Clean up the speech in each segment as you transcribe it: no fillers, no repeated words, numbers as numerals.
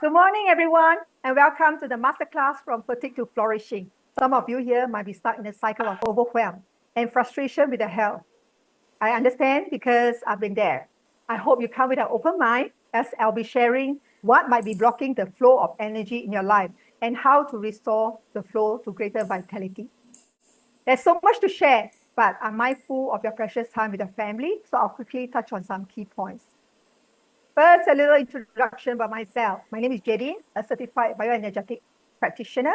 Good morning, everyone, and welcome to the Masterclass from Fatigue to Flourishing. Some of you here might be stuck in a cycle of overwhelm and frustration with the health. I understand because I've been there. I hope you come with an open mind as I'll be sharing what might be blocking the flow of energy in your life and how to restore the flow to greater vitality. There's so much to share, but I'm mindful of your precious time with your family, so I'll quickly touch on some key points. First, a little introduction by myself. My name is Jadene, a certified BioEnergetic practitioner.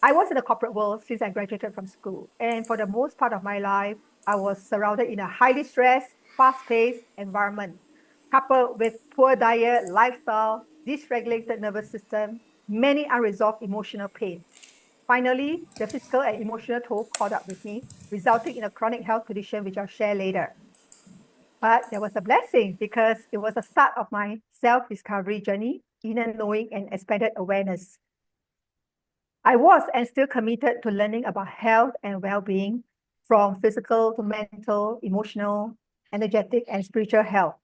I was in the corporate world since I graduated from school. And for the most part of my life, I was surrounded in a highly stressed, fast-paced environment, coupled with poor diet, lifestyle, dysregulated nervous system, many unresolved emotional pain. Finally, the physical and emotional toll caught up with me, resulting in a chronic health condition, which I'll share later. But there was a blessing because it was the start of my self-discovery journey, inner knowing and expanded awareness. I was and still committed to learning about health and well-being, from physical to mental, emotional, energetic, and spiritual health.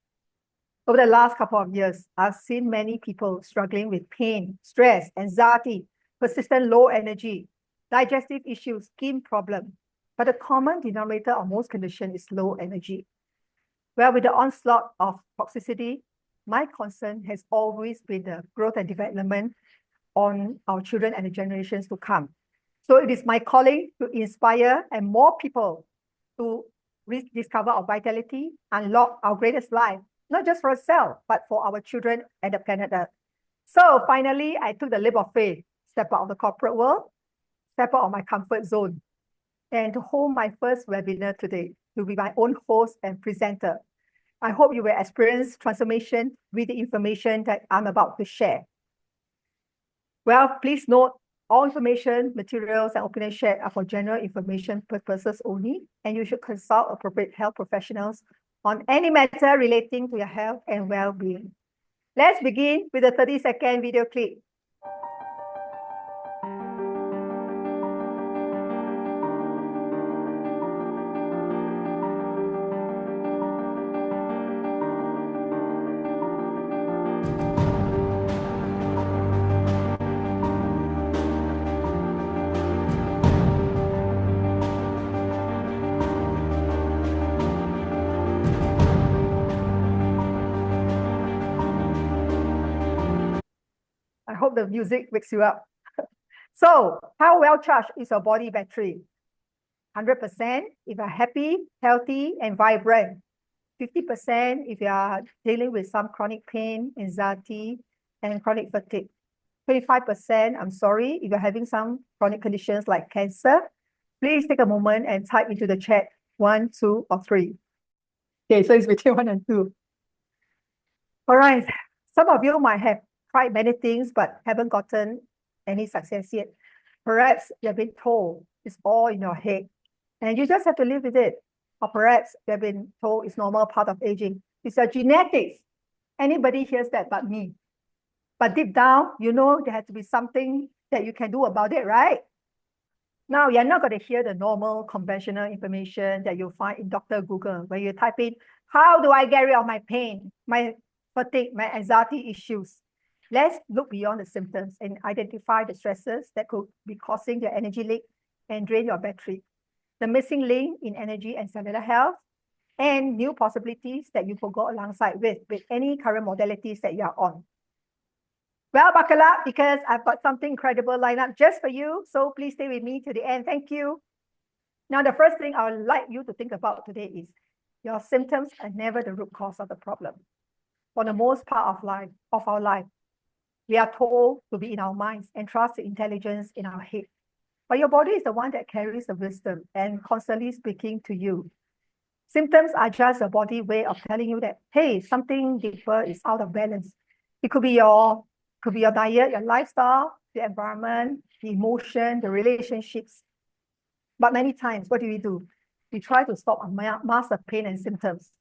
Over the last couple of years, I've seen many people struggling with pain, stress, anxiety, persistent low energy, digestive issues, skin problems. But the common denominator of most conditions is low energy. Well, with the onslaught of toxicity, my concern has always been the growth and development on our children and the generations to come. So it is my calling to inspire and more people to rediscover our vitality, unlock our greatest life, not just for ourselves, but for our children and the planet Earth. So finally, I took the leap of faith, step out of the corporate world, step out of my comfort zone, and to hold my first webinar today, to be my own host and presenter. I hope you will experience transformation with the information that I'm about to share. Well, please note, all information, materials, and opinions shared are for general information purposes only, and you should consult appropriate health professionals on any matter relating to your health and well-being. Let's begin with a 30-second video clip. I hope the music wakes you up. So, how well charged is your body battery? 100% if you're happy, healthy, and vibrant. 50% if you are dealing with some chronic pain, anxiety, and chronic fatigue. 25%, I'm sorry, if you're having some chronic conditions like cancer. Please take a moment and type into the chat 1, 2, or 3. Okay, so it's between 1 and 2. All right, some of you might have tried many things but haven't gotten any success yet. Perhaps you've been told it's all in your head and you just have to live with it. Or perhaps you've been told it's normal part of aging. It's your genetics. Anybody hears that but me. But deep down, you know there has to be something that you can do about it, right? Now, you're not going to hear the normal conventional information that you'll find in Dr. Google, where you type in, how do I get rid of my pain, my fatigue, my anxiety issues? Let's look beyond the symptoms and identify the stresses that could be causing your energy leak and drain your battery, the missing link in energy and cellular health, and new possibilities that you could go alongside with any current modalities that you are on. Well, buckle up because I've got something incredible lined up just for you. So please stay with me to the end. Thank you. Now, the first thing I would like you to think about today is your symptoms are never the root cause of the problem. For the most part of our life, we are told to be in our minds and trust the intelligence in our head. But your body is the one that carries the wisdom and constantly speaking to you. Symptoms are just a body way of telling you that, hey, something deeper is out of balance. It could be your diet, your lifestyle, the environment, the emotion, the relationships. But many times, what do? We try to stop and mask the pain and symptoms.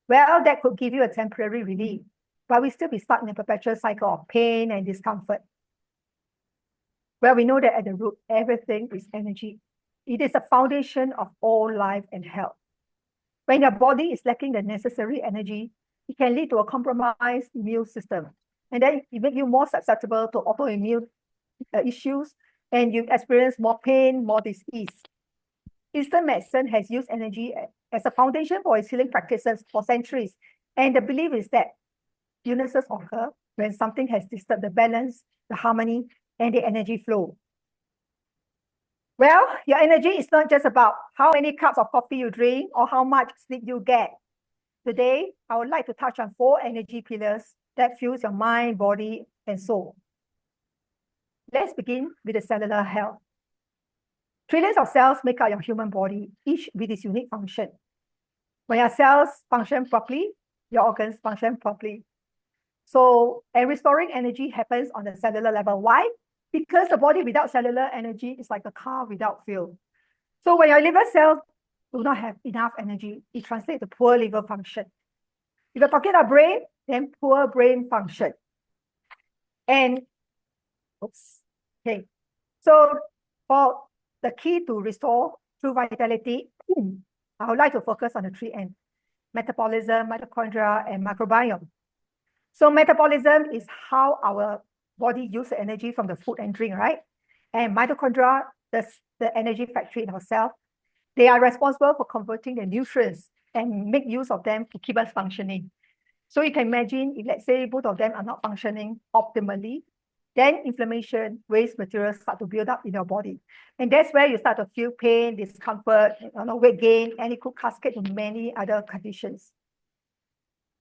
Well, that could give you a temporary relief, but we still be stuck in a perpetual cycle of pain and discomfort. Well, we know that at the root, everything is energy. It is the foundation of all life and health. When your body is lacking the necessary energy, it can lead to a compromised immune system, And then it makes you more susceptible to autoimmune issues, and you experience more pain, more disease. Eastern medicine has used energy as a foundation for its healing practices for centuries. And the belief is that illnesses occur when something has disturbed the balance, the harmony, and the energy flow. Well, your energy is not just about how many cups of coffee you drink or how much sleep you get. Today, I would like to touch on 4 energy pillars that fuels your mind, body, and soul. Let's begin with the cellular health. Trillions of cells make up your human body, each with its unique function. When your cells function properly, your organs function properly. So, and restoring energy happens on the cellular level. Why? Because the body without cellular energy is like a car without fuel. So when your liver cells do not have enough energy, it translates to poor liver function. If you're talking about brain, then poor brain function. And, okay. So for the key to restore true vitality, I would like to focus on the 3 N: metabolism, mitochondria, and microbiome. So metabolism is how our body uses energy from the food and drink, right? And mitochondria, the energy factory in our cell, they are responsible for converting the nutrients and make use of them to keep us functioning. So you can imagine if, let's say, both of them are not functioning optimally, then inflammation, waste materials start to build up in your body. And that's where you start to feel pain, discomfort, weight gain, and it could cascade to many other conditions.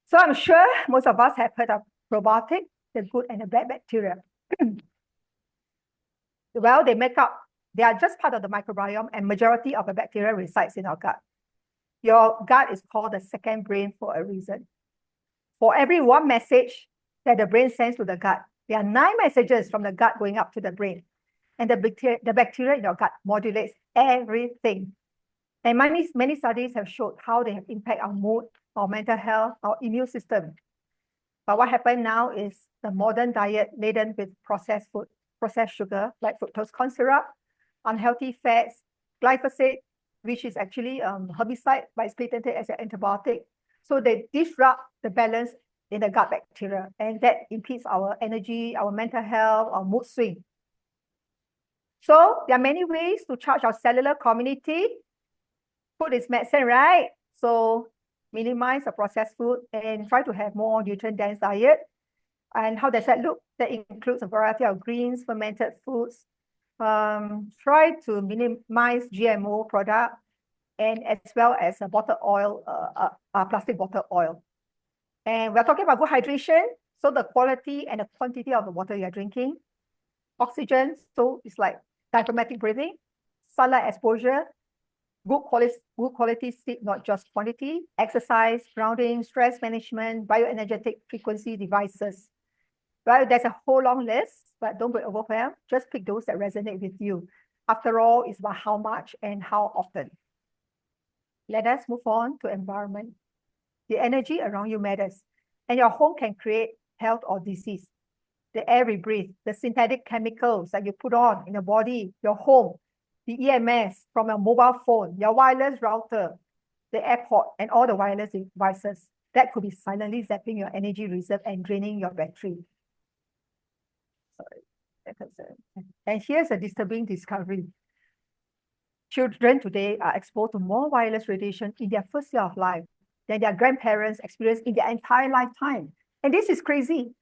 So I'm sure most of us have heard of probiotics, the good and the bad bacteria. Well, they are just part of the microbiome, and majority of the bacteria resides in our gut. Your gut is called the second brain for a reason. For every 1 message that the brain sends to the gut, there are 9 messages from the gut going up to the brain. And the bacteria in your gut modulates everything. And many studies have showed how they have impact our mood, our mental health, our immune system. But what happened now is the modern diet laden with processed food, processed sugar, like fructose corn syrup, unhealthy fats, glyphosate, which is actually herbicide, but it's patented as an antibiotic. So they disrupt the balance in the gut bacteria, and that impedes our energy, our mental health, our mood swing. So there are many ways to charge our cellular community. Food is medicine, right? So minimize the processed food and try to have more nutrient-dense diet. And how does that look? That includes a variety of greens, fermented foods. Try to minimize GMO product, and as well as a bottled oil, plastic bottled oil. And we're talking about good hydration. So the quality and the quantity of the water you're drinking. Oxygen, so it's like diaphragmatic breathing. Sunlight exposure. Good quality sleep, not just quantity. Exercise, grounding, stress management, bioenergetic frequency devices. Well, there's a whole long list, but don't be overwhelmed. Just pick those that resonate with you. After all, it's about how much and how often. Let us move on to environment. The energy around you matters, and your home can create health or disease. The air we breathe, the synthetic chemicals that you put on in the body, your home, the EMS from your mobile phone, your wireless router, the airport, and all the wireless devices, that could be silently zapping your energy reserve and draining your battery. And here's a disturbing discovery. Children today are exposed to more wireless radiation in their first year of life than their grandparents experienced in their entire lifetime. And this is crazy.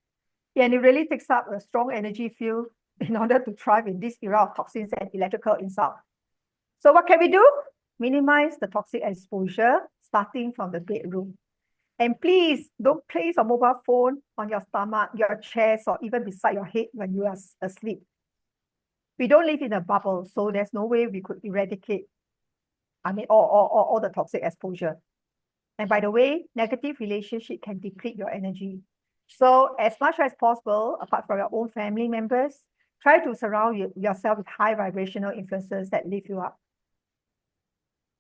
And it really takes up a strong energy field in order to thrive in this era of toxins and electrical insult. So what can we do? Minimize the toxic exposure starting from the bedroom. And please don't place a mobile phone on your stomach, your chest, or even beside your head when you are asleep. We don't live in a bubble, so there's no way we could eradicate, all the toxic exposure. And by the way, negative relationship can deplete your energy. So as much as possible, apart from your own family members, try to surround yourself with high vibrational influences that lift you up.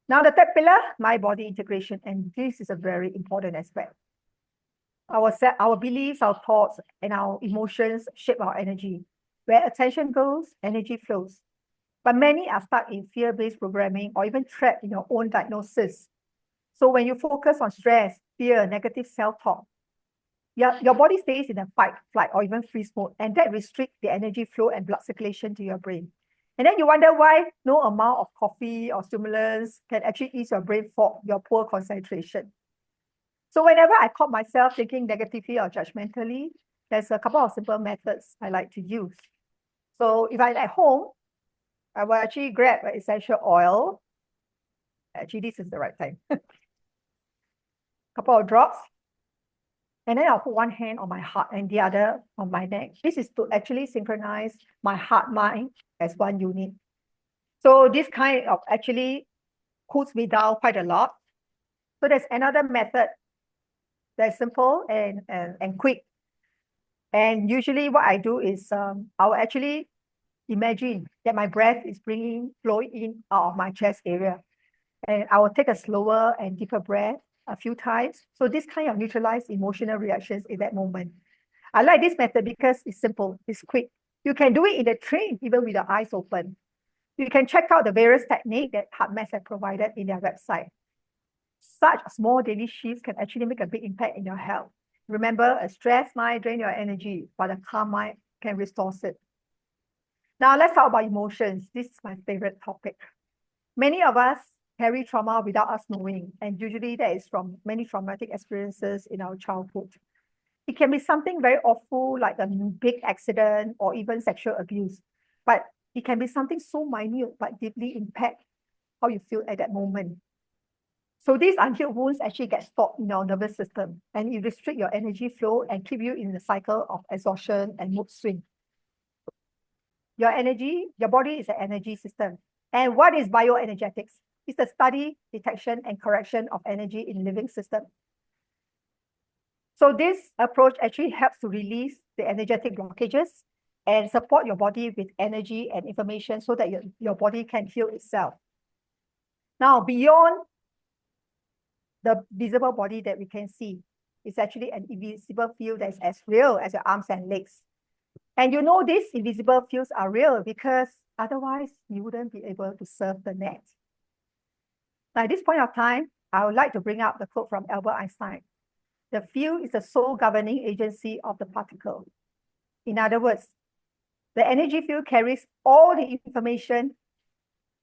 Now, the third pillar, mind body integration, and this is a very important aspect. Our beliefs, our thoughts, and our emotions shape our energy. Where attention goes, energy flows. But many are stuck in fear-based programming or even trapped in your own diagnosis. So when you focus on stress, fear, negative self-talk, your body stays in a fight, flight, or even freeze mode, and that restricts the energy flow and blood circulation to your brain. And then you wonder why no amount of coffee or stimulants can actually ease your brain fog, your poor concentration. So whenever I caught myself thinking negatively or judgmentally, there's a couple of simple methods I like to use. So if I'm at home, I will actually grab an essential oil. Actually, this is the right time. Couple of drops. And then I'll put one hand on my heart and the other on my neck. This is to actually synchronize my heart mind as one unit. So this kind of actually cools me down quite a lot. So there's another method that's simple and quick. And usually what I do is I'll actually imagine that my breath is flowing in out of my chest area. And I will take a slower and deeper breath a few times. So this kind of neutralize emotional reactions in that moment. I like this method because it's simple, it's quick. You can do it in the train, even with the eyes open. You can check out the various techniques that HeartMath have provided in their website. Such small daily shifts can actually make a big impact in your health. Remember, a stressed mind drains your energy, but a calm mind can restore it. Now, let's talk about emotions. This is my favorite topic. Many of us carry trauma without us knowing, and usually that is from many traumatic experiences in our childhood. It can be something very awful, like a big accident or even sexual abuse, but it can be something so minute but deeply impact how you feel at that moment. So these unhealed wounds actually get stored in your nervous system, and it restrict your energy flow and keep you in the cycle of exhaustion and mood swing. Your body is an energy system. And what is bioenergetics? It's the study, detection, and correction of energy in living system. So this approach actually helps to release the energetic blockages and support your body with energy and information so that your body can heal itself. Now, beyond the visible body that we can see, it's actually an invisible field that is as real as your arms and legs. And you know these invisible fields are real because otherwise you wouldn't be able to surf the net. Now, at this point of time, I would like to bring up the quote from Albert Einstein. The field is the sole governing agency of the particle. In other words, the energy field carries all the information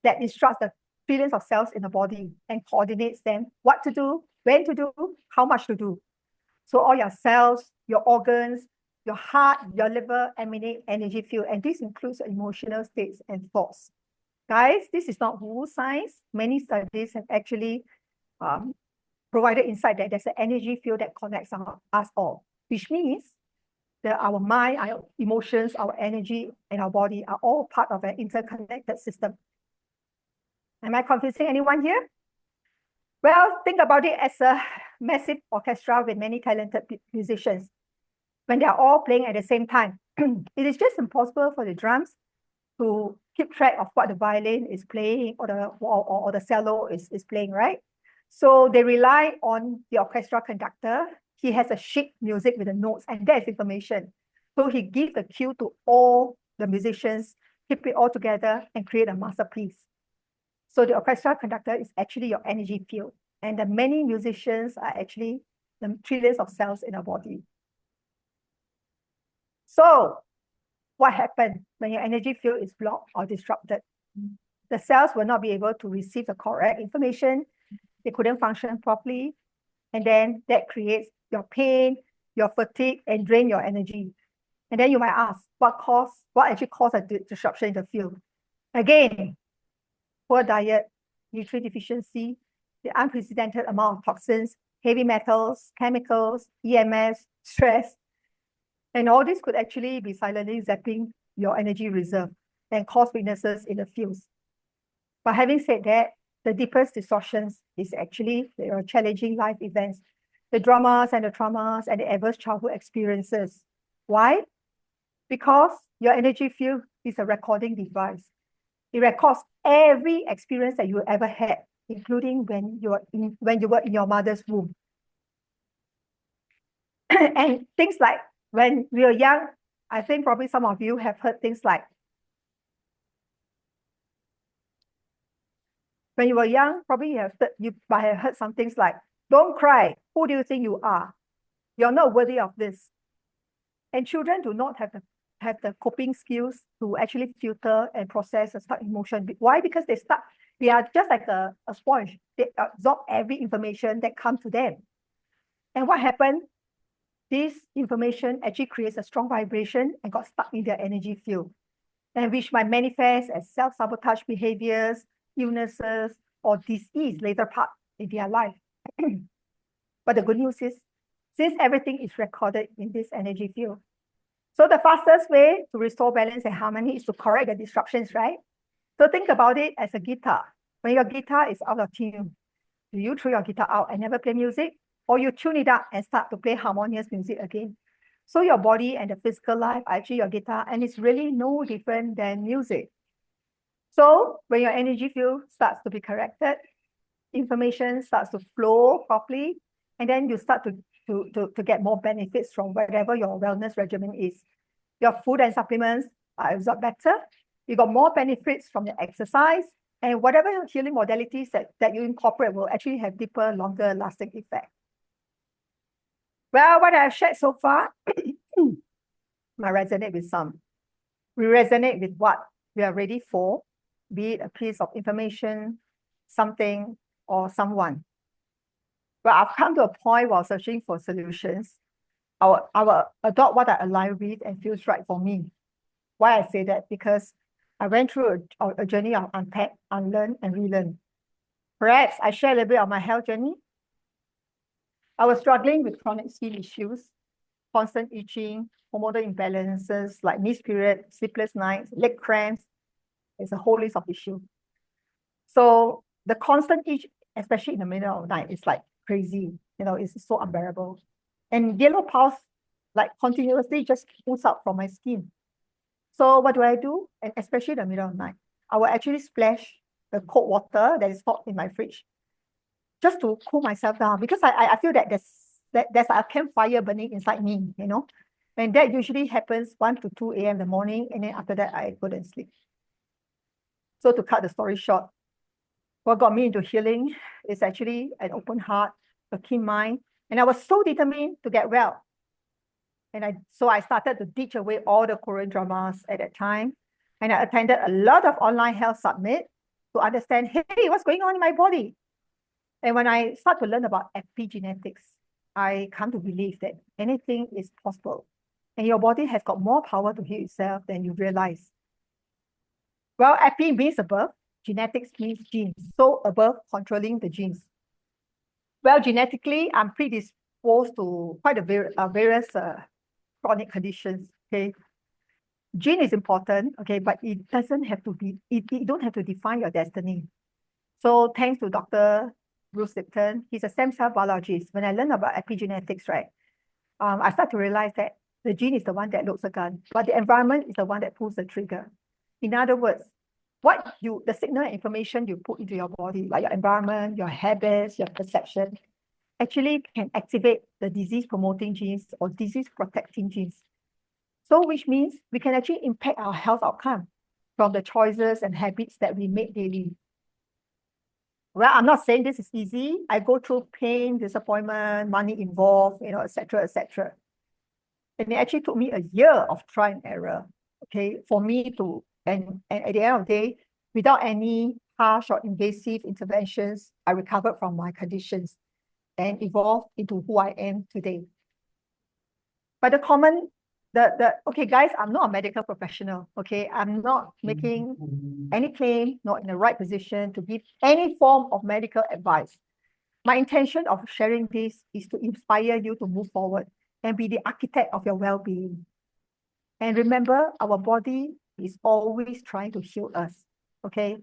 that instructs the trillions of cells in the body and coordinates them, what to do, when to do, how much to do. So all your cells, your organs, your heart, your liver emanate energy field, and this includes emotional states and thoughts. Guys, this is not woo science. Many studies have actually provided insight that there's an energy field that connects us all, which means that our mind, our emotions, our energy, and our body are all part of an interconnected system. Am I confusing anyone here? Well, think about it as a massive orchestra with many talented musicians. When they're all playing at the same time, it is just impossible for the drums to keep track of what the violin is playing or the cello is playing, right? So they rely on the orchestra conductor. He has a sheet music with the notes, and that is information. So he gives the cue to all the musicians, keep it all together and create a masterpiece. So the orchestra conductor is actually your energy field, and the many musicians are actually the trillions of cells in our body. So what happens when your energy field is blocked or disrupted? The cells will not be able to receive the correct information. They couldn't function properly. And then that creates your pain, your fatigue, and drain your energy. And then you might ask, what actually caused a disruption in the field? Again, poor diet, nutrient deficiency, the unprecedented amount of toxins, heavy metals, chemicals, EMS, stress. And all this could actually be silently zapping your energy reserve and cause weaknesses in the fields. But having said that, the deepest distortions is actually your challenging life events, the dramas and the traumas and the adverse childhood experiences. Why? Because your energy field is a recording device. It records every experience that you ever had, including when you were in your mother's womb. And things like when we were young, I think probably some of you have heard things like, when you were young, probably you might have heard some things like, don't cry, who do you think you are? You're not worthy of this. And children do not have the coping skills to actually filter and process a stuck emotion. Why? Because they are just like a sponge. They absorb every information that comes to them. And what happened? This information actually creates a strong vibration and got stuck in their energy field, and which might manifest as self-sabotage behaviors, illnesses, or disease later part in their life. But the good news is, since everything is recorded in this energy field, so the fastest way to restore balance and harmony is to correct the disruptions, right? So think about it as a guitar. When your guitar is out of tune, do you throw your guitar out and never play music? Or you tune it up and start to play harmonious music again? So your body and the physical life are actually your guitar, and it's really no different than music. So when your energy field starts to be corrected, information starts to flow properly, and then you start to get more benefits from whatever your wellness regimen is. Your food and supplements are absorbed better. You got more benefits from the exercise, and whatever healing modalities that you incorporate will actually have deeper, longer lasting effect. Well, what I've shared so far might resonate with some. We resonate with what we are ready for, be it a piece of information, something, or someone. But I've come to a point while searching for solutions, I will adopt what I align with and feels right for me. Why I say that? Because I went through a journey of unpack, unlearn, and relearn. Perhaps I share a little bit of my health journey. I was struggling with chronic skin issues, constant itching, hormonal imbalances like missed period, sleepless nights, leg cramps. It's a whole list of issues. So the constant itch, especially in the middle of the night, is like crazy. It's so unbearable. And yellow pulse, like continuously just pulls out from my skin. So what do? And especially in the middle of the night, I will actually splash the cold water that is stored in my fridge, just to cool myself down, because I feel that there's a campfire burning inside me, and that usually happens 1 to 2 a.m. in the morning, and then after that I go and sleep. So to cut the story short, what got me into healing is actually an open heart, a keen mind, and I was so determined to get well. So I started to ditch away all the Korean dramas at that time, and I attended a lot of online health summit to understand, hey, what's going on in my body? And when I start to learn about epigenetics, I come to believe that anything is possible, and your body has got more power to heal itself than you realize. Well, epi means above, genetics means genes. So above, controlling the genes. Well, genetically, I'm predisposed to quite various chronic conditions. Okay, gene is important. Okay, but it doesn't have to be. You don't have to define your destiny. So thanks to Dr. Bruce Lipton, he's a stem cell biologist. When I learned about epigenetics, right, I start to realize that the gene is the one that loads the gun, but the environment is the one that pulls the trigger. In other words, the signal and information you put into your body, like your environment, your habits, your perception, actually can activate the disease-promoting genes or disease-protecting genes. So which means we can actually impact our health outcome from the choices and habits that we make daily. Well, I'm not saying this is easy. I go through pain, disappointment, money involved, etc., etc. And it actually took me a year of try and error, okay, for me to, and at the end of the day, without any harsh or invasive interventions, I recovered from my conditions and evolved into who I am today. But okay, guys, I'm not a medical professional, okay? I'm not making any claim, not in the right position to give any form of medical advice. My intention of sharing this is to inspire you to move forward and be the architect of your well-being. And remember, our body is always trying to heal us, okay?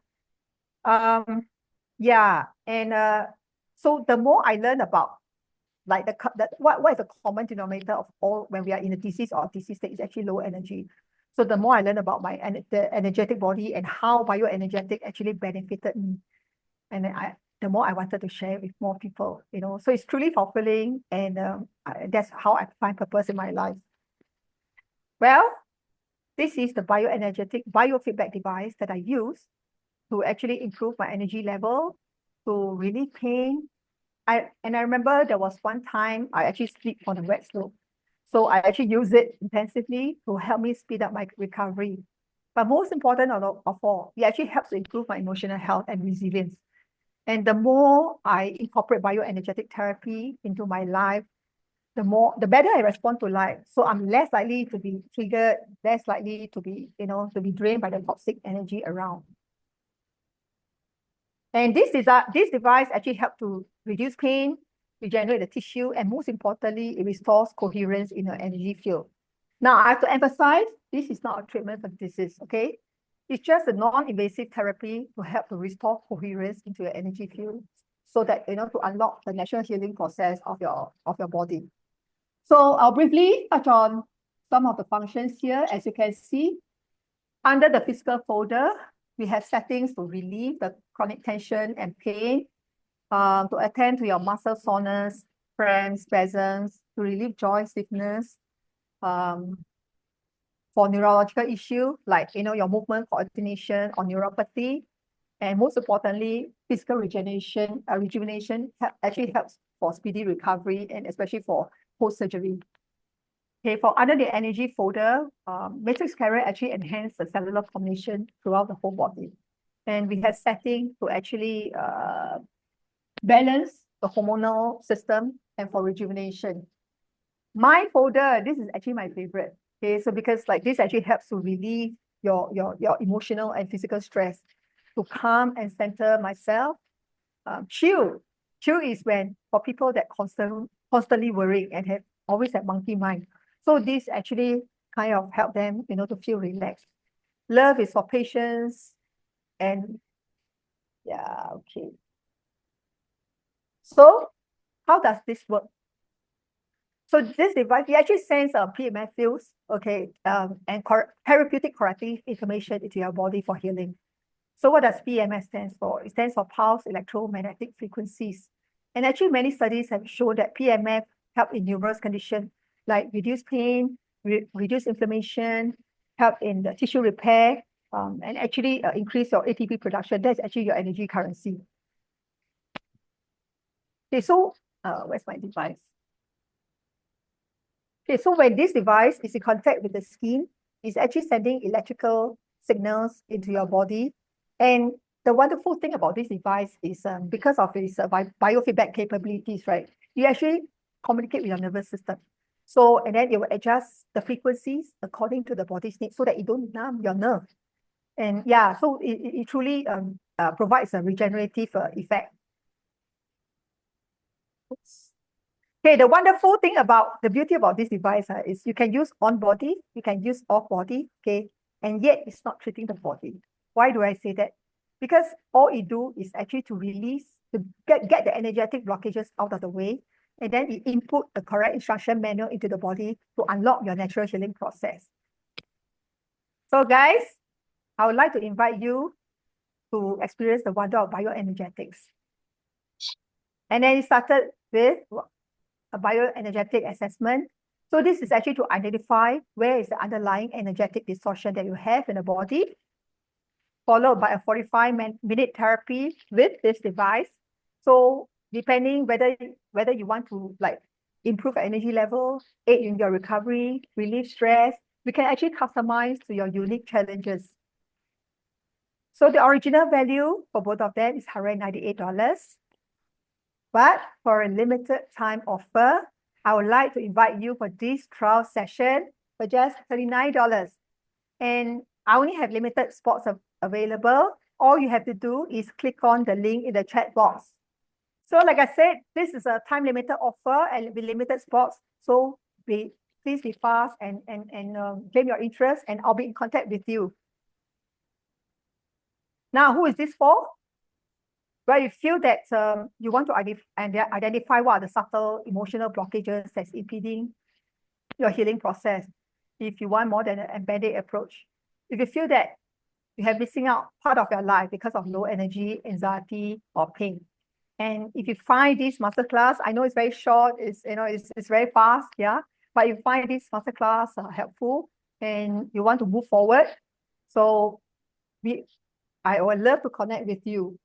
Yeah, and so the more I learn about like what is the common denominator of all when we are in a disease or disease state is actually low energy. So the more I learn about the energetic body and how bioenergetic actually benefited me, and then the more I wanted to share with more people, So it's truly fulfilling, and that's how I find purpose in my life. Well, this is the bioenergetic biofeedback device that I use to actually improve my energy level, to relieve pain, I remember there was one time I actually sleep on a wet slope. So I actually use it intensively to help me speed up my recovery. But most important of all, it actually helps to improve my emotional health and resilience. And the more I incorporate bioenergetic therapy into my life, the better I respond to life. So I'm less likely to be triggered, less likely to be, to be drained by the toxic energy around. And this device actually helps to reduce pain, regenerate the tissue, and most importantly, it restores coherence in your energy field. Now, I have to emphasize, this is not a treatment for disease, okay? It's just a non-invasive therapy to help to restore coherence into your energy field so that, to unlock the natural healing process of your body. So I'll briefly touch on some of the functions here. As you can see, under the physical folder, we have settings to relieve the chronic tension and pain, to attend to your muscle soreness, cramps, spasms, to relieve joint stiffness, for neurological issue like your movement coordination or neuropathy, and most importantly, physical rejuvenation actually helps for speedy recovery and especially for post-surgery. Okay, for under the energy folder, matrix carrier actually enhance the cellular formation throughout the whole body. And we have setting to actually balance the hormonal system and for rejuvenation. My folder, this is actually my favorite. Okay, so because like this actually helps to relieve your emotional and physical stress, to calm and center myself. Chill is when for people that constantly worrying and always have monkey mind. So this actually kind of help them, to feel relaxed. Love is for patience, and yeah, okay. So how does this work? So this device, it actually sends PMF fields, okay, and therapeutic corrective information into your body for healing. So what does PMF stand for? It stands for pulse electromagnetic frequencies. And actually many studies have shown that PMF help in numerous conditions like reduce pain, reduce inflammation, help in the tissue repair, and actually increase your ATP production. That's actually your energy currency. Okay, so where's my device? Okay, so when this device is in contact with the skin, it's actually sending electrical signals into your body. And the wonderful thing about this device is because of its biofeedback capabilities, right? You actually communicate with your nervous system. So, and then it will adjust the frequencies according to the body's needs so that it don't numb your nerve. And yeah, so it truly provides a regenerative effect. Oops. Okay, the wonderful thing about the beauty about this device is you can use on body, you can use off body, okay, and yet it's not treating the body. Why do I say that? Because all it do is actually to release, to get the energetic blockages out of the way, and then it input the correct instruction manual into the body to unlock your natural healing process. So guys, I would like to invite you to experience the wonder of bioenergetics. And then it started with a bioenergetic assessment. So this is actually to identify where is the underlying energetic distortion that you have in the body, followed by a 45-minute therapy with this device. So depending whether you want to like improve energy level, aid in your recovery, relieve stress, we can actually customize to your unique challenges. So the original value for both of them is $198. But for a limited time offer, I would like to invite you for this trial session for just $39. And I only have limited spots available. All you have to do is click on the link in the chat box. So like I said, this is a time limited offer and with limited spots. So please be fast and claim your interest, and I'll be in contact with you. Now, who is this for? Well, you feel that you want to identify what are the subtle emotional blockages that's impeding your healing process. If you want more than an embedded approach, if you feel that you have missing out part of your life because of low energy, anxiety, or pain, and if you find this masterclass, I know it's very short, it's very fast, yeah. But you find this masterclass helpful, and you want to move forward, so I would love to connect with you.